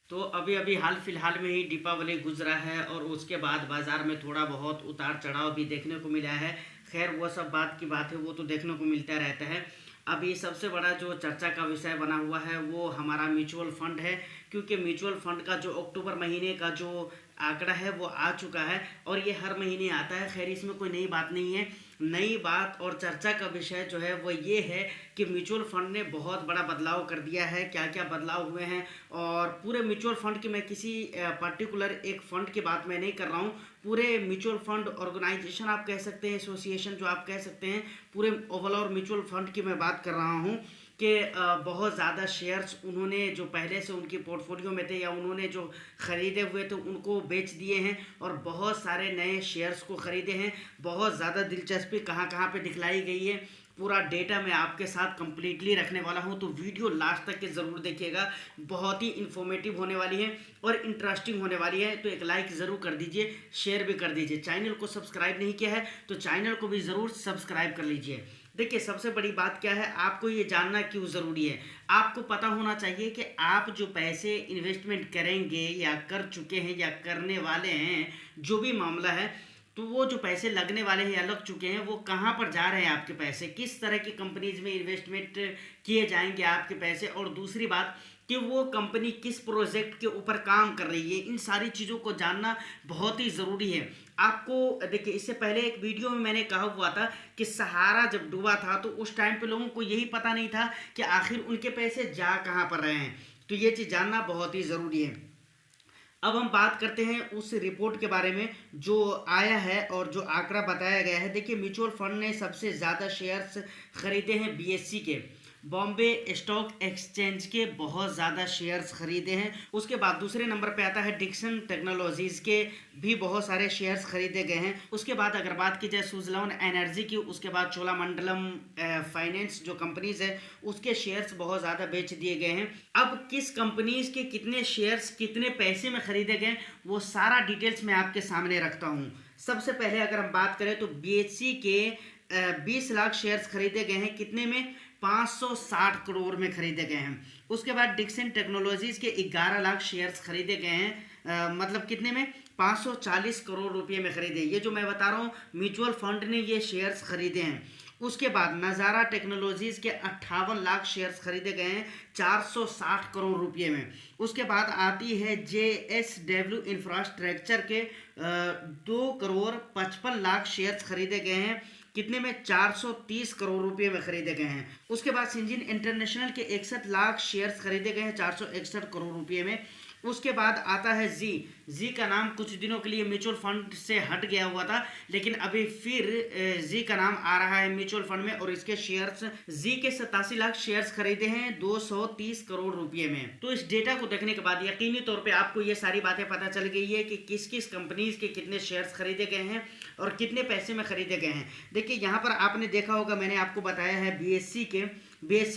तो अभी अभी हाल फिलहाल में ही दीपावली गुजरा है और उसके बाद बाज़ार में थोड़ा बहुत उतार चढ़ाव भी देखने को मिला है। खैर वो सब बात की बात है, वो तो देखने को मिलता रहता है। अभी सबसे बड़ा जो चर्चा का विषय बना हुआ है वो हमारा म्यूचुअल फंड है, क्योंकि म्यूचुअल फंड का जो अक्टूबर महीने का जो आंकड़ा है वो आ चुका है और ये हर महीने आता है। खैर इसमें कोई नई बात नहीं है। नई बात और चर्चा का विषय जो है वो ये है कि म्यूचुअल फंड ने बहुत बड़ा बदलाव कर दिया है। क्या क्या बदलाव हुए हैं, और पूरे म्यूचुअल फंड की, मैं किसी पर्टिकुलर एक फंड की बात मैं नहीं कर रहा हूँ, पूरे म्यूचुअल फंड ऑर्गेनाइजेशन आप कह सकते हैं, एसोसिएशन जो आप कह सकते हैं, पूरे ओवरऑल म्यूचुअल फंड की मैं बात कर रहा हूँ कि बहुत ज़्यादा शेयर्स उन्होंने जो पहले से उनकी पोर्टफोलियो में थे या उन्होंने जो ख़रीदे हुए थे उनको बेच दिए हैं और बहुत सारे नए शेयर्स को ख़रीदे हैं। बहुत ज़्यादा दिलचस्पी कहाँ कहाँ पे दिखलाई गई है, पूरा डेटा मैं आपके साथ कंप्लीटली रखने वाला हूं, तो वीडियो लास्ट तक के ज़रूर देखिएगा। बहुत ही इन्फॉर्मेटिव होने वाली है और इंटरेस्टिंग होने वाली है। तो एक लाइक ज़रूर कर दीजिए, शेयर भी कर दीजिए। चैनल को सब्सक्राइब नहीं किया है तो चैनल को भी ज़रूर सब्सक्राइब कर लीजिए। देखिए सबसे बड़ी बात क्या है, आपको ये जानना क्यों ज़रूरी है। आपको पता होना चाहिए कि आप जो पैसे इन्वेस्टमेंट करेंगे या कर चुके हैं या करने वाले हैं, जो भी मामला है, तो वो जो पैसे लगने वाले हैं या लग चुके हैं वो कहाँ पर जा रहे हैं आपके पैसे, किस तरह की कंपनीज में इन्वेस्टमेंट किए जाएंगे आपके पैसे, और दूसरी बात कि वो कंपनी किस प्रोजेक्ट के ऊपर काम कर रही है। इन सारी चीज़ों को जानना बहुत ही ज़रूरी है आपको। देखिए इससे पहले एक वीडियो में मैंने कहा हुआ था कि सहारा जब डूबा था तो उस टाइम पे लोगों को यही पता नहीं था कि आखिर उनके पैसे जा कहाँ पर रहे हैं। तो ये चीज़ जानना बहुत ही ज़रूरी है। अब हम बात करते हैं उस रिपोर्ट के बारे में जो आया है और जो आंकड़ा बताया गया है। देखिए म्यूचुअल फंड ने सबसे ज़्यादा शेयर्स खरीदे हैं बीएससी के, बॉम्बे स्टॉक एक्सचेंज के बहुत ज़्यादा शेयर्स खरीदे हैं। उसके बाद दूसरे नंबर पे आता है डिक्सन टेक्नोलॉजीज़ के, भी बहुत सारे शेयर्स खरीदे गए हैं। उसके बाद अगर बात की जाए सुज़लोन एनर्जी की, उसके बाद चोलामंडलम फाइनेंस जो कंपनीज है उसके शेयर्स बहुत ज़्यादा बेच दिए गए हैं। अब किस कंपनीज के कितने शेयर्स कितने पैसे में खरीदे गए वो सारा डिटेल्स मैं आपके सामने रखता हूँ। सबसे पहले अगर हम बात करें तो बीएससी के 20 लाख शेयर्स खरीदे गए हैं, कितने में, 560 करोड़ में खरीदे गए हैं। उसके बाद डिक्सन टेक्नोलॉजीज के 11 लाख शेयर्स खरीदे गए हैं, मतलब कितने में, 540 करोड़ रुपए में खरीदे। ये जो मैं बता रहा हूँ म्यूचुअल फंड ने ये शेयर्स खरीदे हैं। उसके बाद नज़ारा टेक्नोलॉजीज़ के 58 लाख शेयर्स खरीदे गए हैं 460 करोड़ रुपए में। उसके बाद आती है JSW इंफ्रास्ट्रक्चर के 2 करोड़ 55 लाख शेयर्स खरीदे गए हैं, कितने में, 430 करोड़ रुपए में खरीदे गए हैं। उसके बाद सिंजिन इंटरनेशनल के 61 लाख शेयर्स खरीदे गए हैं 461 करोड़ रुपए में। उसके बाद आता है जी का नाम कुछ दिनों के लिए म्यूचुअल फंड से हट गया हुआ था, लेकिन अभी फिर जी का नाम आ रहा है म्यूचुअल फंड में और इसके शेयर्स, जी के 87 लाख शेयर्स खरीदे हैं 230 करोड़ रुपए में। तो इस डेटा को देखने के बाद यकीनी तौर पे आपको ये सारी बातें पता चल गई है कि किस किस कंपनीज के कितने शेयर्स खरीदे गए हैं और कितने पैसे में खरीदे गए हैं। देखिए यहाँ पर आपने देखा होगा, मैंने आपको बताया है बीएससी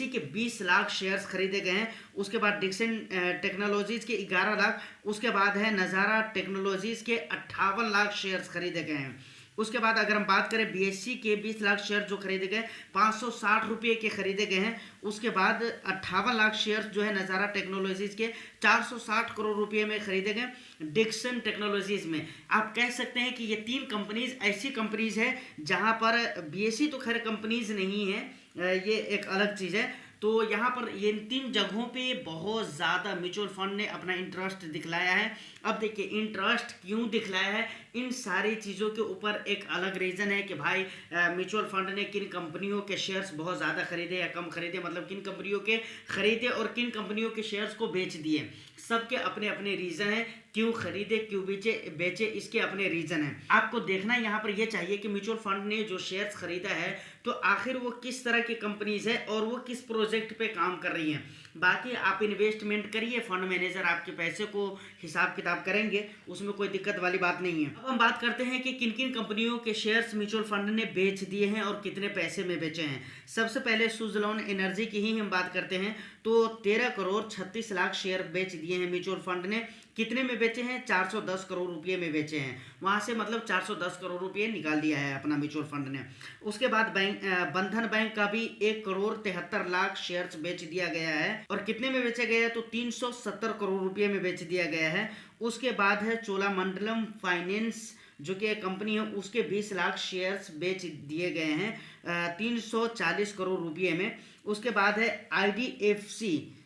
के 20 लाख शेयर्स खरीदे गए हैं। उसके बाद डिक्सन टेक्नोलॉजीज़ के 11 लाख, उसके बाद है नज़ारा टेक्नोलॉजीज़ के 58 लाख शेयर्स खरीदे गए हैं। उसके बाद अगर हम बात करें बीएससी के 20 लाख शेयर जो खरीदे गए 560 रुपये के खरीदे गए हैं। उसके बाद 58 लाख शेयर्स जो है नज़ारा टेक्नोलॉजीज़ के 460 करोड़ रुपये में खरीदे गए डिक्सन टेक्नोलॉजीज़ में। आप कह सकते हैं कि ये 3 कंपनीज ऐसी कंपनीज है जहां पर बीएससी तो खैर कंपनीज नहीं है, ये एक अलग चीज़ है। तो यहाँ पर ये 3 जगहों पे बहुत ज़्यादा म्यूचुअल फंड ने अपना इंटरेस्ट दिखलाया है। अब देखिए इंटरेस्ट क्यों दिखलाया है, इन सारी चीज़ों के ऊपर एक अलग रीज़न है कि भाई म्यूचुअल फंड ने किन कंपनियों के शेयर्स बहुत ज़्यादा खरीदे या कम खरीदे, मतलब किन कंपनियों के खरीदे और किन कंपनियों के शेयर्स को बेच दिए। सबके अपने अपने रीज़न हैं, क्यों खरीदे क्यों बेचे इसके अपने रीज़न हैं। आपको देखना यहाँ पर यह चाहिए कि म्यूचुअल फंड ने जो शेयर्स खरीदा है तो आखिर वो किस तरह की कंपनीज है और वो किस प्रोजेक्ट पे काम कर रही हैं। बाकी आप इन्वेस्टमेंट करिए, फंड मैनेजर आपके पैसे को हिसाब किताब करेंगे, उसमें कोई दिक्कत वाली बात नहीं है। अब हम बात करते हैं कि किन किन कंपनियों के शेयर्स म्यूचुअल फंड ने बेच दिए हैं और कितने पैसे में बेचे हैं। सबसे पहले सुज़लोन एनर्जी की ही हम बात करते हैं। तो 13 करोड़ 36 लाख शेयर बेच दिए हैं म्यूचुअल फंड ने। कितने में बेचे हैं? 410 करोड़ रुपये में बेचे हैं। वहाँ से मतलब 410 करोड़ रुपये निकाल दिया है अपना म्यूचुअल फंड ने। उसके बाद बंधन बैंक का भी 1 करोड़ 73 लाख शेयर्स बेच दिया गया है। और कितने में बेचा गया है? तो 370 करोड़ रुपये में बेच दिया गया है। उसके बाद है चोलामंडलम फाइनेंस जो कि एक कंपनी है, उसके 20 लाख शेयर्स बेच दिए गए हैं 340 करोड़ रुपये में। उसके बाद है आईडीएफसी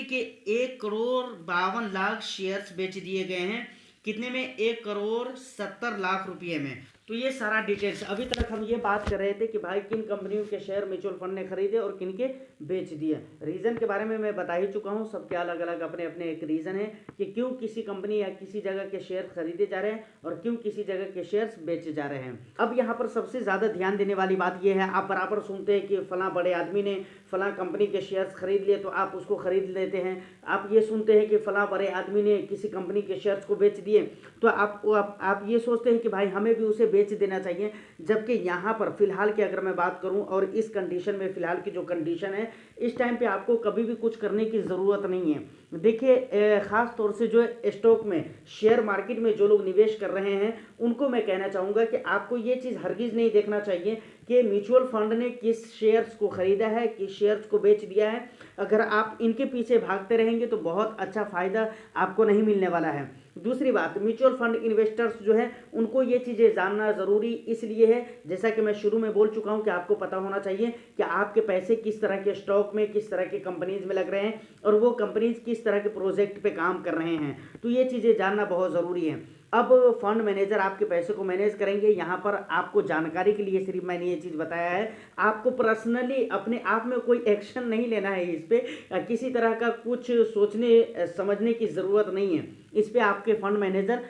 के 1 करोड़ 52 लाख शेयर्स बेच दिए गए हैं। कितने में? 1 करोड़ 70 लाख रुपये में। तो ये सारा डिटेल्स अभी तक हम ये बात कर रहे थे कि भाई किन कंपनियों के शेयर म्यूचुअल फंड ने खरीदे और किन के बेच दिए। रीज़न के बारे में मैं बता ही चुका हूँ, सबके अलग अलग अपने अपने एक रीज़न है कि क्यों किसी कंपनी या किसी जगह के शेयर खरीदे जा रहे हैं और क्यों किसी जगह के शेयर्स बेचे जा रहे हैं। अब यहाँ पर सबसे ज़्यादा ध्यान देने वाली बात यह है, आप बराबर सुनते हैं कि फलां बड़े आदमी ने फलां कंपनी के शेयर्स खरीद लिए तो आप उसको खरीद लेते हैं। आप ये सुनते हैं कि फलां बड़े आदमी ने किसी कंपनी के शेयर्स को बेच दिए तो आप ये सोचते हैं कि भाई हमें भी उसे बेच देना चाहिए। जबकि यहाँ पर फिलहाल की अगर मैं बात करूँ और इस कंडीशन में, फिलहाल की जो कंडीशन है, इस टाइम पे आपको कभी भी कुछ करने की ज़रूरत नहीं है। देखिए ख़ास तौर से जो स्टॉक में, शेयर मार्केट में जो लोग निवेश कर रहे हैं उनको मैं कहना चाहूँगा कि आपको ये चीज़ हरगिज़ नहीं देखना चाहिए कि म्यूचुअल फंड ने किस शेयर्स को ख़रीदा है, किस शेयर्स को बेच दिया है। अगर आप इनके पीछे भागते रहेंगे तो बहुत अच्छा फ़ायदा आपको नहीं मिलने वाला है। दूसरी बात, म्यूचुअल फंड इन्वेस्टर्स जो है उनको ये चीज़ें जानना ज़रूरी इसलिए है, जैसा कि मैं शुरू में बोल चुका हूँ कि आपको पता होना चाहिए कि आपके पैसे किस तरह के स्टॉक में, किस तरह के कंपनीज में लग रहे हैं और वो कंपनीज किस तरह के प्रोजेक्ट पे काम कर रहे हैं। तो ये चीज़ें जानना बहुत ज़रूरी है। अब फंड मैनेजर आपके पैसे को मैनेज करेंगे। यहाँ पर आपको जानकारी के लिए सिर्फ मैंने ये चीज़ बताया है, आपको पर्सनली अपने आप में कोई एक्शन नहीं लेना है। इस पर किसी तरह का कुछ सोचने समझने की ज़रूरत नहीं है। इस पे आपके फंड मैनेजर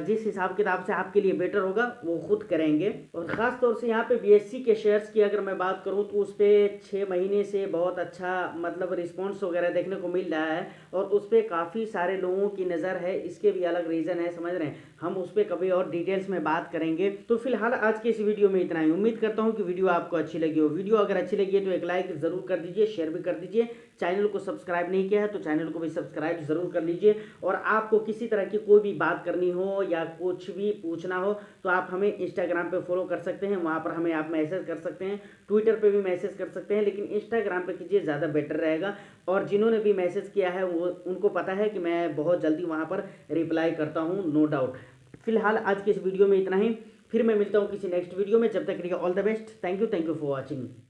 जिस हिसाब किताब से आपके लिए बेटर होगा वो खुद करेंगे। और ख़ास तौर से यहाँ पे बीएससी के शेयर्स की अगर मैं बात करूँ तो उस पर 6 महीने से बहुत अच्छा मतलब रिस्पॉन्स वगैरह देखने को मिल रहा है और उस पर काफ़ी सारे लोगों की नज़र है। इसके भी अलग रीज़न है, समझ रहे हैं, हम उस पर कभी और डिटेल्स में बात करेंगे। तो फिलहाल आज के इस वीडियो में इतना ही। उम्मीद करता हूँ कि वीडियो आपको अच्छी लगी हो। वीडियो अगर अच्छी लगी है तो एक लाइक ज़रूर कर दीजिए, शेयर भी कर दीजिए। चैनल को सब्सक्राइब नहीं किया है तो चैनल को भी सब्सक्राइब ज़रूर कर लीजिए। और आपको किसी तरह की कोई भी बात करनी हो या कुछ भी पूछना हो तो आप हमें इंस्टाग्राम पे फॉलो कर सकते हैं, वहाँ पर हमें आप मैसेज कर सकते हैं। ट्विटर पे भी मैसेज कर सकते हैं, लेकिन इंस्टाग्राम पे कीजिए, ज़्यादा बेटर रहेगा। और जिन्होंने भी मैसेज किया है वो उनको पता है कि मैं बहुत जल्दी वहाँ पर रिप्लाई करता हूँ, नो डाउट। फिलहाल आज के इस वीडियो में इतना ही। फिर मैं मिलता हूँ किसी नेक्स्ट वीडियो में। जब तक के लिए all the best. Thank you for watching.